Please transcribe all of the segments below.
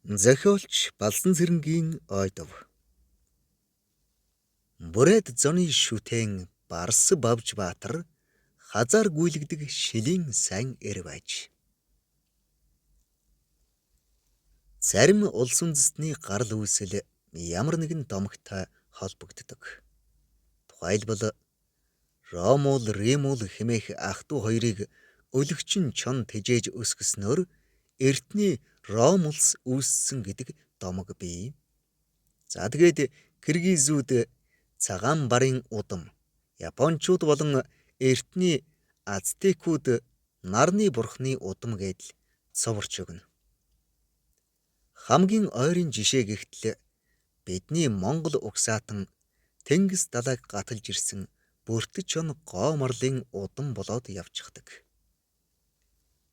Зохиолч Балсан цэрэнгийн ойдов. Бүрээд зоны шүтэн Барс Бавж Баатар хазаар гүйлгдэг шилийн сайн эр байж. Зарим улс үндэстний гарал үүсэл ямар нэгэн домогтой холбогддог. Тухайлбал Ромул, Римул хэмээх ах トゥ хоёрыг өлөгчин чон тэжээж өсгснөөр эртний Ром улс үүссэн гэдэг домог бий. За тэгээд Киргизүүд цагаан барын удам, Япончууд болон эртний Ацтекууд нарны бурхны удам гэдэл цоворч өгнө. Хамгийн ойрын жишээ гэгтэл бидний Монгол угсаатан Тэнгис далайг гаталж ирсэн Бүртэж чон гоо марлын удам болоод явчихдаг.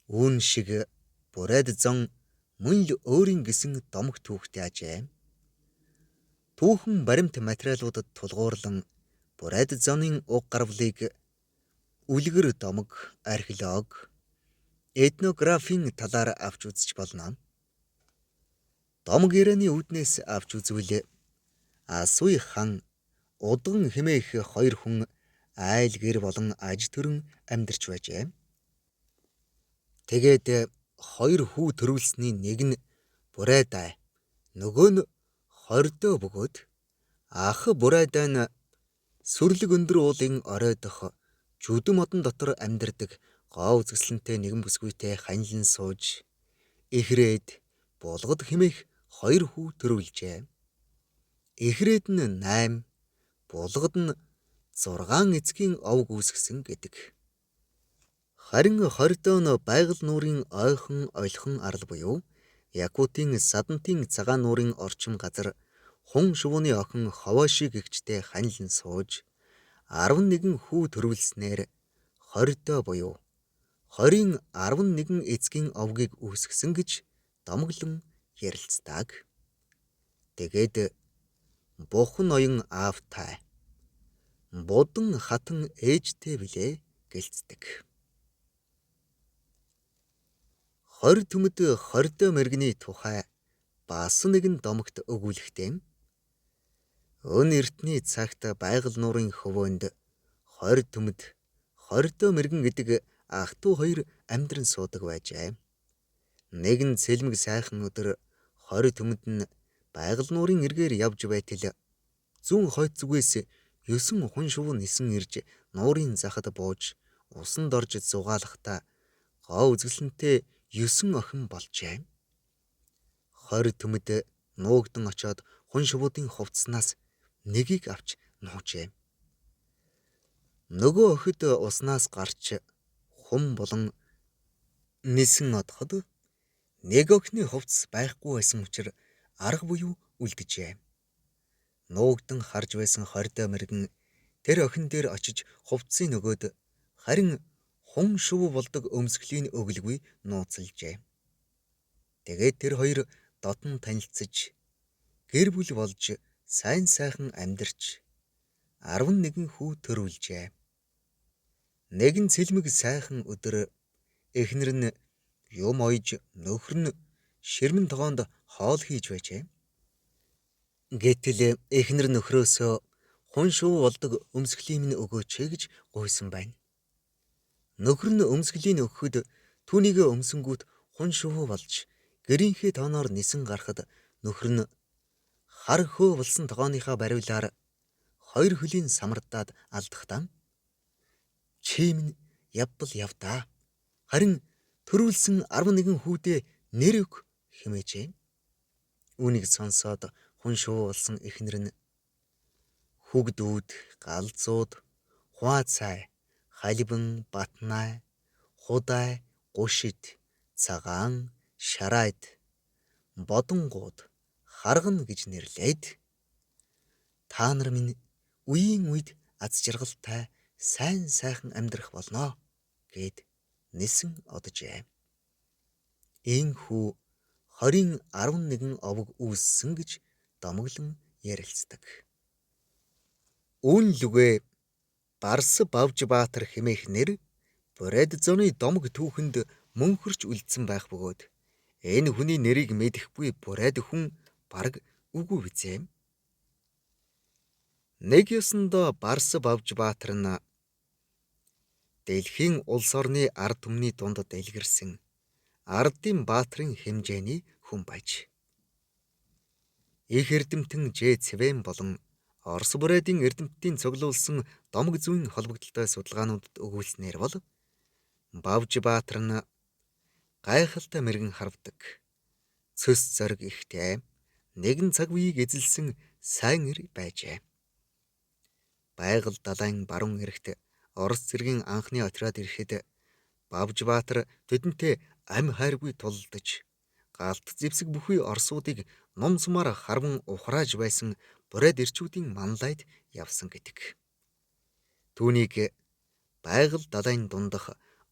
Үүн шиг Бүрээд зон мөн л өөрийн гэсэн домог түүхтэй ажээ. Түүхэн баримт материалуудад тулгуурлан Бүрээд зонын уг гарвлыг үлгэр домог, археолог, этнографийн талаар авч үзэж болно. Домог ярианы үүднээс авч үзвэл Асуй хан Удган хэмээх хоёр хүн айл гэр болон аж төрөн амьдарч байжээ. Тэгээд хоёр хүү төрүүлсний нэг нь Бурайдай, нөгөө нь Хордоо бөгөөд ах Бурайдай нь сүрлэг өндөр уулын оройдох Жүдү модон дотор амьдардаг гоо үзэсгэлэнтэй нэгэн бүсгүйтэй ханилан сууж Ихрээд, Булгад хэмээх хоёр хүү төрүүлжээ. Ихрээд нь 8, Булгад нь 6 эцгийн овг үүсгэсэн гэдэг. Харин Хордоо нь байгаль нуурын ойхон ойлгон арал буюу Якутын Садантын цагаан нуурын орчим газар хун шувууны охин Ховоши гэгчтэй ханилан сууж 11 хүү төрүүлснээр Хордоо буюу 20-ын 11 эцгийн овгийг үүсгэсэн гэж домоглон ярилцдаг. Тэгээд Бухан ноён аавтай, Будан хатан ээжтэй билээ гэлцдэг. Хорь төмөд Хордоо мэргэний тухай бас нэгэн домогт өгүүлэхдээ өн эртний цагт байгаль нуурын хөвөөнд хорь төмөд Хордоо мэргэн гэдэг ах トゥ хоёр амьдран суудаг байжээ. Нэгэн цэлмэг сайхан өдөр хорь төмөд нь байгаль нуурын эргээр явж байтал зүүн хойд зүгээс 9 хүн шувуу нисэн ирж нуурын захад бууж усанд орж зугаалахдаа гоо үзэсгэлэнтэй 9 охин болжээ. Хорь төмөд нуугдан очоод хүн шувуудын хувцснаас нэгийг авч нуужээ. Нөгөө охид уснаас гарч хум болон нисэн одоход нэг охины хувцас байхгүй байсан учраас арга буюу үлдэжээ. Нуугдан харж байсан Хордоо мэргэн тэр охин дээр очиж хувцсыг нөгөөд харин хун шувуу болдог өмсгөлийн өглгүй нууцлжээ. Тэгээд тэр хоёр дотн танилцж гэр бүл болж сайн сайхан амьдарч 11 хүү төрүүлжээ. Нэгэн цэлмэг сайхан өдөр эхнэр нь юм ойж нөхөр нь ширмэн тогоонд хоол хийж байжээ. Гэтэл эхнэр нөхрөөсөө хун шувуу болдог өмсгөлийн минь өгөөч гэж гуйсан байна. Нөхөр нь өмсгөлийн өгөхөд түүнийг өмсөнгүүт хун шувуу болж гэрийнхээ тооноор нисэн гарахад нөхөр нь хар хөө болсон тогооныхаа бариулаар хоёр хөлийн самардаад алдахдаа чи минь явбал явдаа. Харин төрүүлсэн 11 хүүдээ нэр өг хэмээжээ. Үүнийг сонсоод хун шувуу болсон эхнэр нь хүүгдүүд, галзууд, хуацай, халибан, батнай, худай, гушид, цагаан, шарайд, бодонгууд, харгана гэж нэрлээд та нар минь үеийн үед аз жаргалтай сайн сайхан амьдрах болно гэд нисэн оджээ. Ийхүү 20-ын 11 овог үүссэн гэж домоглон ярилцдаг. Үүн лүгэ Барс Бавж Баатар хэмээх нэр Бүрээд зоны домог түүхэнд мөнхөрч үлдсэн байх бөгөөд Энэ хүний нэрийг мэдэхгүй бурайд хүн бараг үгүй бизээ. Нэг ёсондоо Барс Бавжбаатар нь дэлхийн улс орны ард түмний дунд дэлгэрсэн ардын баатрын хэмжээний хүн байж. Их эрдэмтэн Цвен болон Орос бурайдын эрдэмтдийн цуглуулсан домог зүйн холбогдолтой судалгаануудад өгүүлснээр бол Бавжбаатар нь гайхалтай мэрэгэн харвдаг, цөс зориг ихтэй, нэгэн цаг үеийг эзэлсэн сайн эр байжээ. Байгаль далайн баруун эрэгт Орос цэргийн анхны отряд ирэхэд Бавжбаатар тэдэнтэй амь хайргүй тулалдаж, галт зэвсэг бүхий орсуудыг ном сумаар харван ухрааж байсан бурайд эрчүүдийн манлайд явсан гэдэг. Түүнийг байгаль далайн дундах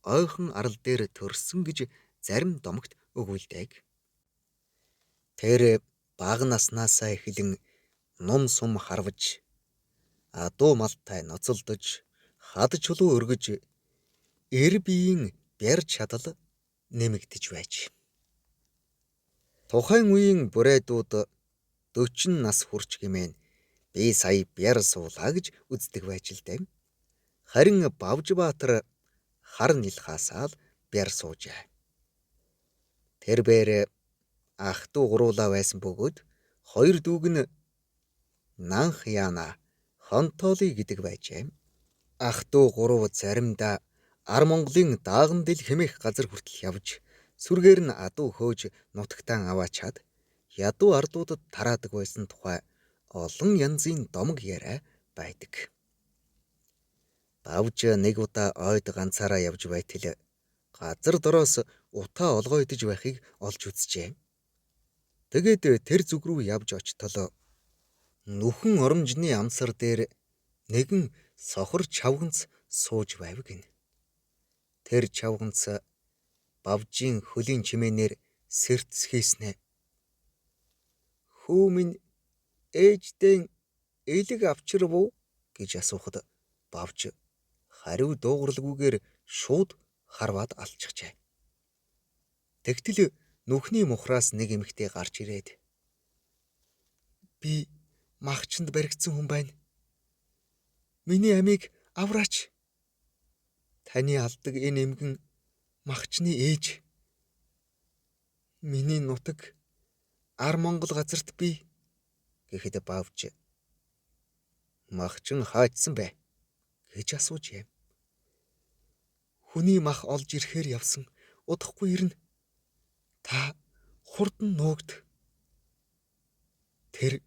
ойхон арал дээр төрсөн гэж зарим домогт өгүүлдэг. Тэр бага наснаасаа эхлэн ном сум харваж, адуу малтай ноцолдож, хад чулуу өргөж, эр биеийн бяр чадал нэмэгдэж байж. Тухайн үеийн бурайдууд 40 нас хүрч гэмээн би сая бяр суулаа гэж үздэг байж л дээ. Харин Бавжбаатар хар нилхаасаа л бяр суужээ. Тэр бээр ах トゥ гуруулаа байсан бөгөөд хоёр дүүг нь Нанх Яна Хонтоолы гэдэг байжээ. Ах トゥ гурав заримдаа Ар Монголын дааган дэл хэмээх газар хүртэл явж, сүргээр нь адуу хөөж нутагтаа аваачаад ядуу ардуудад тараадаг байсан тухай олон янзын домог яриа байдаг. Бавж нэг удаа ойд ганцаараа явж байтал газар дороос утаа олгойдож байхыг олж үзжээ. Тэгээд тэр зүг рүү явж очтол нүхэн оромжны амсар дээр нэгэн сохор чавганц сууж байв гин. Тэр чавганц Бавжийн хөлийн чимээнээр сэртсхийснэ. Хүү минь ээждэн элэг авчир буу гэж асуухад Бавж хариу дуугарлгүйгээр шууд харваад алчихжээ. Тэгтэл нүхний мухраас нэг эмэгтэй гарч ирээд би махчинд баригдсан хүн байна. Миний амийг авраач. Таны алдаг энэ эмгэн махчны ээж. Миний нутаг Ар Монгол газарт би гэхэд Бавж махчин хаачсан бэ гэж асуужээ. Хүний мах олж ирэхээр явсан, удахгүй ирнэ. Та хурдан нуугд. Тэр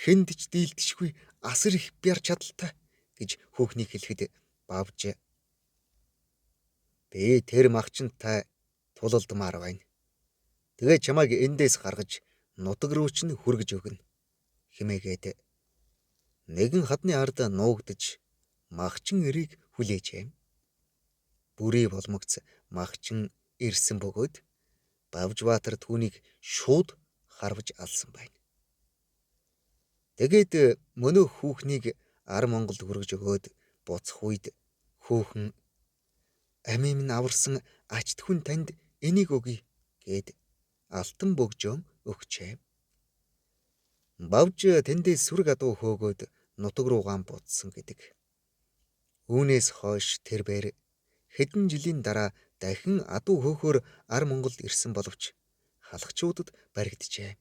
хэнд ч дийлдэшгүй асар их бяр чадалтай гэж хүүхнийг хэлэхэд Бавж би тэр махчинтай тулалдмаар байна. Тэгээ чамайг эндээс гаргаж нутаг руу ч хүргэж өгнө хэмээгээд нэгэн хадны ард нуугдж махчин эрийг хүлээжээ. Бүрий болмогц махчин ирсэн бөгөөд Бавжбаатар түүнийг шууд харваж алсан байна. Тэгээд мөнөө хүүхнийг Ар Монголд хүргэж өгөөд буцах үед хүүхэн амийн минь аварсан ачт хүн танд энийг өгье гэд алтан бөгжөөн өгчээ. Бавж тэндээс сүрэг адуу хөөгөөд нутаг руугаа буцсан гэдэг. Үүнээс хойш тэр бээр хэдэн жилийн дараа дахин адуу хөөхөөр Ар Монголд ирсэн боловч халагчуудад баригджээ.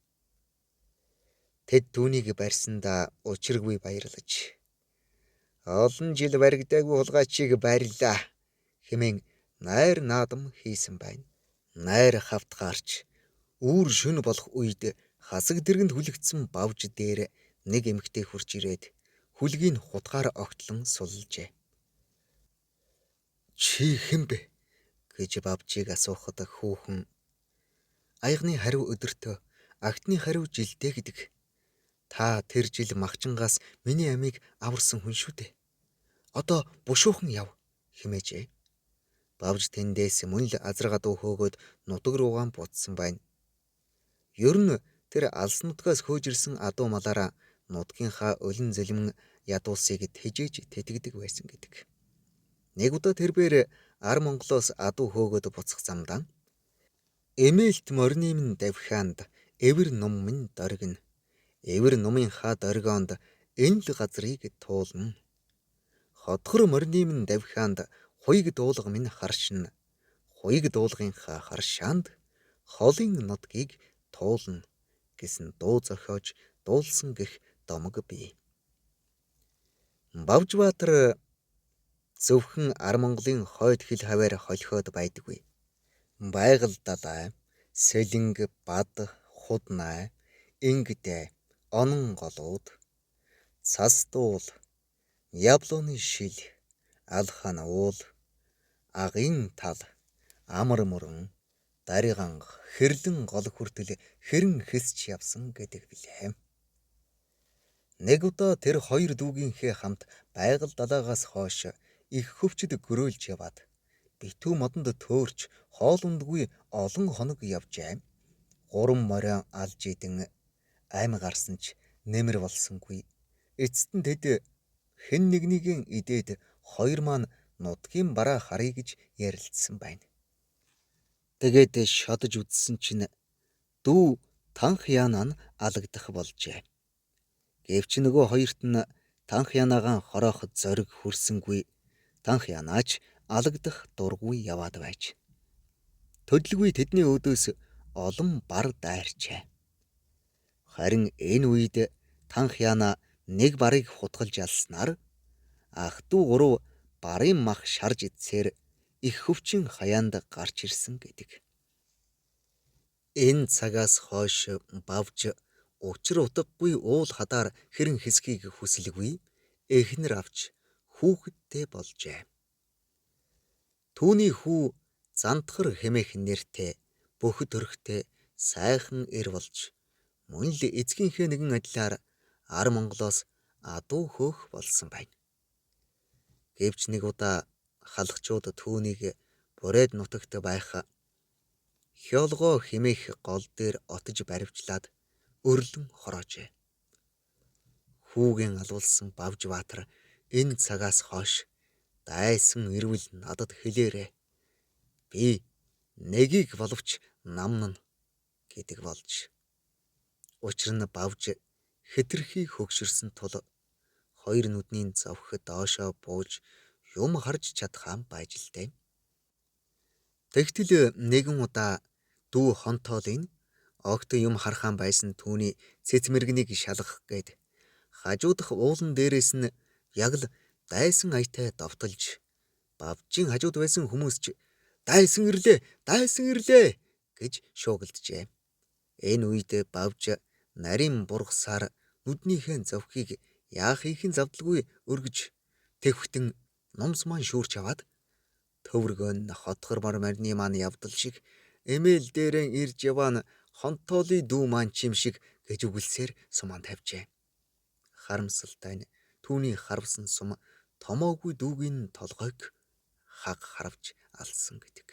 Тэд түүнийг барьсандаа учиргүй баярлаж олон жил баригдаагүй хулгайчийг баярлаа хэмээн найр наадам хийсэн байна. Найр хавт гарч үүр шөнө болох үед хасаг дэргэнд хүлэгдсэн Бавж дээр нэг эмэгтэй хурж ирээд хүлгийг хутгаар огтлон сулжээ. Чи хэн бэ гэж Бавжийг асуухад хүүхэн аягны хариу өдөртөө, агтны хариу жилдээ гэдэг. Та тэр жил махчингаас миний амийг аварсан хүн шүү дээ. Одоо бушуухан яв хэмээжээ. Бавж тэндээс мөн л азар гадуу хөөгөөд нутаг руугаа буцсан байна. Ер нь тэр алс нутгаас хөөж ирсэн адуу малаараа нутгийнхаа өлөн зэлмэн ядуусыг тэжээж тэтгэдэг байсан гэдэг. Нэг удаа тэр бээр Ар Монголоос адуу хөөгөөд буцах замдаа Эмээлт морины минь давхианд эвэр ном минь доргино. Эвэр номын ха доргионд энэ л газрыг туулна. Хотгор морины минь давхианд хуйг дуулга минь харшина. Хуйг дуулгынхаа харшаанд холын нутгийг туулна гэсэн дуу зохиож дуулсан гэх домог бий. Бавжбаатар зөвхөн ар Монголын хойд хил хаваар холихоод байдаггүй. Байгаль далай, сэлэнг, бад, худнай, ингэдэ, онон голууд, цас дуул, яблооны шил, алхан уул, агын тал, амар мөрөн, дариганг, хэрлэн гол хүртэл хэрэн хэсч явсан гэдэг билээ. Нэг удаа тэр хоёр дүүгийнхээ хамт байгаль далайгаас хойш их хөвчөд гөрөөлж яваад битүү модонд төөрч хоолундгүй олон хоног явжээ. Гурван морин алж идэн ам гарсан ч нэмэр болсонгүй. Эцэст нь тэд хэн нэгнийгэн идээд хоёр маань нутгийн бараа харъя гэж ярилцсан байна. Тэгээд шодож үзсэн чинь дүү танх яанаа нь алагдах болжээ. Гэвч нөгөө хоёрт нь танх янаагаан хороох зориг хүрсэнгүй. Танх янаач алагдах дургүй яваад байж. Төдөлгүй тэдний өдөөс олон бар дайрчээ. Харин энэ үед танх янаа нэг барыг хутгалж алснаар ах дүү гурав барын мах шарж идсээр их хөвчин хаяанд гарч ирсэн гэдэг. Энэ цагаас хойш бавж учир утгагүй уул хадаар хэрэн хэсгийг хүсэлгүй эхнэр авч хүүхэдтэй болжээ. Түүний хүү Зантхар хэмээх нэртэй бүх төрхтэй сайхан эр болж мөн л эцгийнхээ нэгэн адилаар ар Монголоос адуу хөөх болсон байна. Гэвч нэг удаа халахчууд түүнийг Бурайд нутагт байх Хёлгоо хэмээх гол дээр отож баривчлаад өрлөн хороожээ. Хүүгийн алуулсан Бавжбаатар энэ цагаас хойш дайсан ирвэл надад хэлээрэй. Би нэгийг боловч намнана гэдэг болж. Учир нь Бавж хэтэрхий хөгшөрсөн тул хоёр нүдний зовх доошоо бууж юм харж чадхаан байж л дээ. Тэгтэл нэгэн удаа дүү хонтоолын огт юм харахаан байсан түүний цэц мэргэнийг шалгах гээд хажуудах уулан дээрээс нь яг л дайсан аятай довтолж Бавжийн хажууд байсан хүмүүс ч дайсан ирлээ гэж шуугилджээ. Энэ үед Бавж нарийн бургасаар нүднийхээ зовхийг яах ихэн завдалгүй өргөж тэвхтэн номс маань шүүрч аваад төвөргөн хотгор марны маань явдал шиг эмээл дээрэн ирж яваана хонтоолын дүү маань чим шиг гэж үгэлсээр сумаан тавьжээ. Харамсалтай нь түүний харвсан сум томоогүй дүүгийн толгойг хаг харавж алсан гэдэг.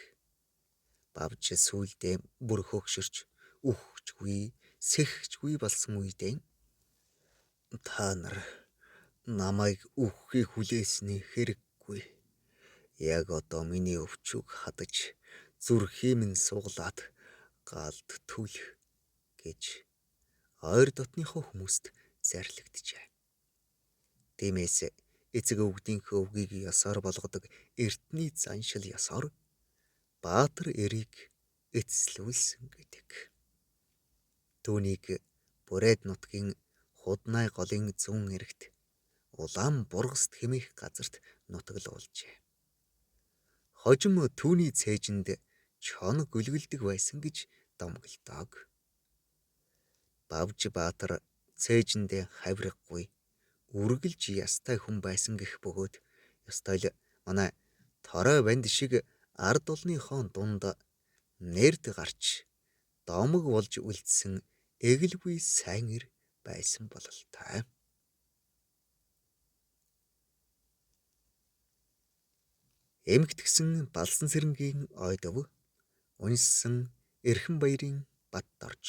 Бавж сүүлдээ бүр хөөгшөрч үхчихгүй, сэхчихгүй болсон үедээ та нар намайг үхэхийг хүлээсний хэрэггүй. Яг одоо миний өвчүүг хадаж зүрхий минь суглаад галд түл гэж ойр дотныхоо хүмүүст зарлигджээ. Тиймээс эцэг өвгдийнхөө өвгийг ёсоор болгодог эртний заншил ёсоор Баатар эрийг эцэслүүлсэн гэдэг. Түүнийг Бурайд нутгийн Худнай голын зүүн эрэгт Улаан бургаст хэмээх газарт нутаглуулжээ. Хожим түүний цээжинд чон гөлгөлдөг байсан гэж домголдог. Бавжбаатар цээжиндээ хавиргагүй үргэлж ястай хүн байсан гэх бөгөөд ёстой л манай торой банд шиг ард олныхоо дунд нэрд гарч домог болж үлдсэн эгэлгүй сайн ир байсан бололтой. Эмэгтгсэн Балсан сэрэнгийн ой дов уншсан Эрхэн баярын Бат дорж.